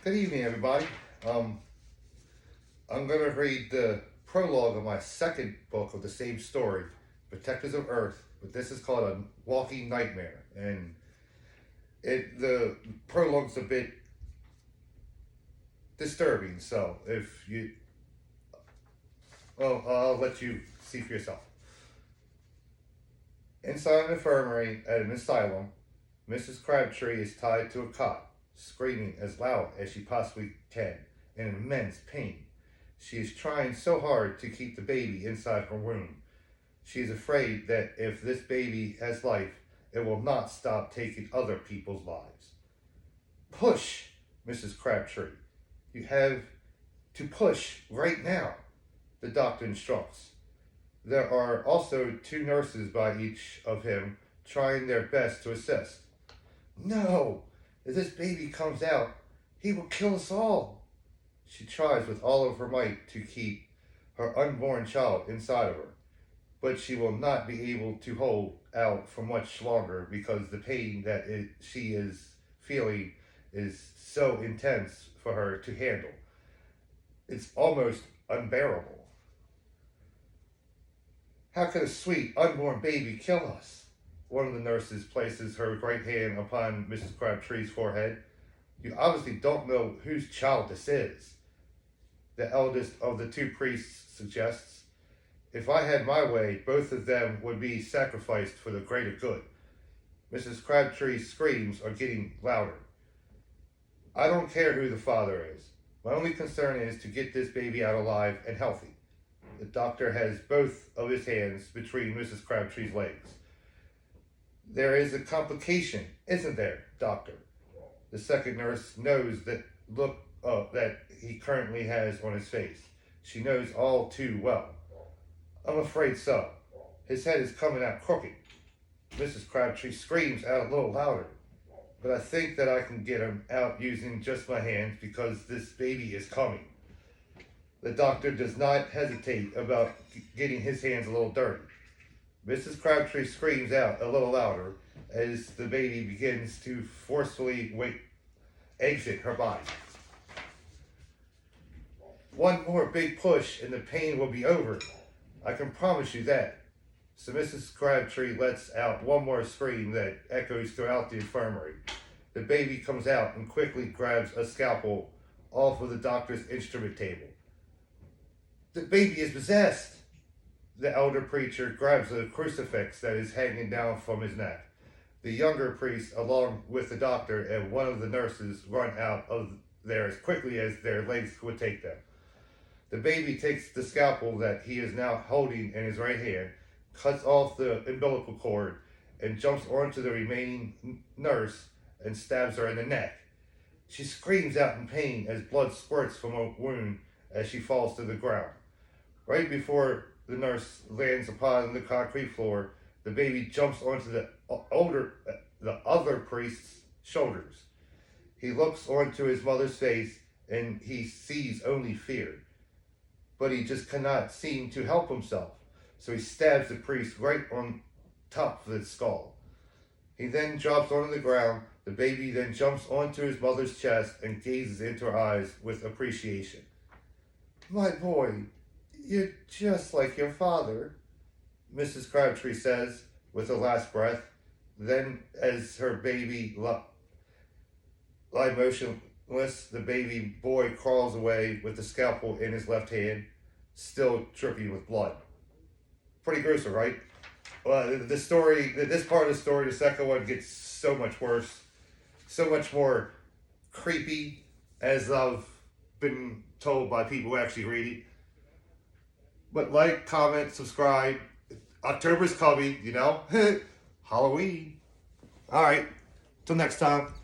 Good evening, everybody. I'm going to read the prologue of my second book of the same story, Protectors of Earth, but this is called A Walking Nightmare. And the prologue's a bit disturbing, so I'll let you see for yourself. Inside an infirmary at an asylum, Mrs. Crabtree is tied to a cot, screaming as loud as she possibly can, in immense pain. She is trying so hard to keep the baby inside her womb. She is afraid that if this baby has life, it will not stop taking other people's lives. Push, Mrs. Crabtree. You have to push right now, the doctor instructs. There are also 2 nurses by each of him, trying their best to assist. No, if this baby comes out, he will kill us all. She tries with all of her might to keep her unborn child inside of her, but she will not be able to hold out for much longer because the pain that she is feeling is so intense for her to handle. It's almost unbearable. How could a sweet unborn baby kill us? One of the nurses places her right hand upon Mrs. Crabtree's forehead. You obviously don't know whose child this is, the eldest of the 2 priests suggests. If I had my way, both of them would be sacrificed for the greater good. Mrs. Crabtree's screams are getting louder. I don't care who the father is. My only concern is to get this baby out alive and healthy. The doctor has both of his hands between Mrs. Crabtree's legs. There is a complication, isn't there, doctor? The second nurse knows that look that he currently has on his face. She knows all too well. I'm afraid so. His head is coming out crooked. Mrs. Crabtree screams out a little louder. But I think that I can get him out using just my hands because this baby is coming. The doctor does not hesitate about getting his hands a little dirty. Mrs. Crabtree screams out a little louder as the baby begins to forcefully exit her body. One more big push and the pain will be over. I can promise you that. So Mrs. Crabtree lets out one more scream that echoes throughout the infirmary. The baby comes out and quickly grabs a scalpel off of the doctor's instrument table. The baby is possessed. The elder preacher grabs a crucifix that is hanging down from his neck. The younger priest, along with the doctor and one of the nurses, run out of there as quickly as their legs would take them. The baby takes the scalpel that he is now holding in his right hand, cuts off the umbilical cord, and jumps onto the remaining nurse and stabs her in the neck. She screams out in pain as blood squirts from a wound as she falls to the ground. Right before the nurse lands upon the concrete floor, the baby jumps onto the other priest's shoulders. He looks onto his mother's face and he sees only fear. But he just cannot seem to help himself, so he stabs the priest right on top of his skull. He then drops onto the ground. The baby then jumps onto his mother's chest and gazes into her eyes with appreciation. My boy, you're just like your father, Mrs. Crabtree says with a last breath. Then, as her baby lie motionless, the baby boy crawls away with the scalpel in his left hand, still dripping with blood. Pretty gruesome, right? Well, this part of the story, the second one, gets so much worse, so much more creepy, as I've been told by people who actually read it. But like, comment, subscribe. October's coming, you know? Halloween. All right. Till next time.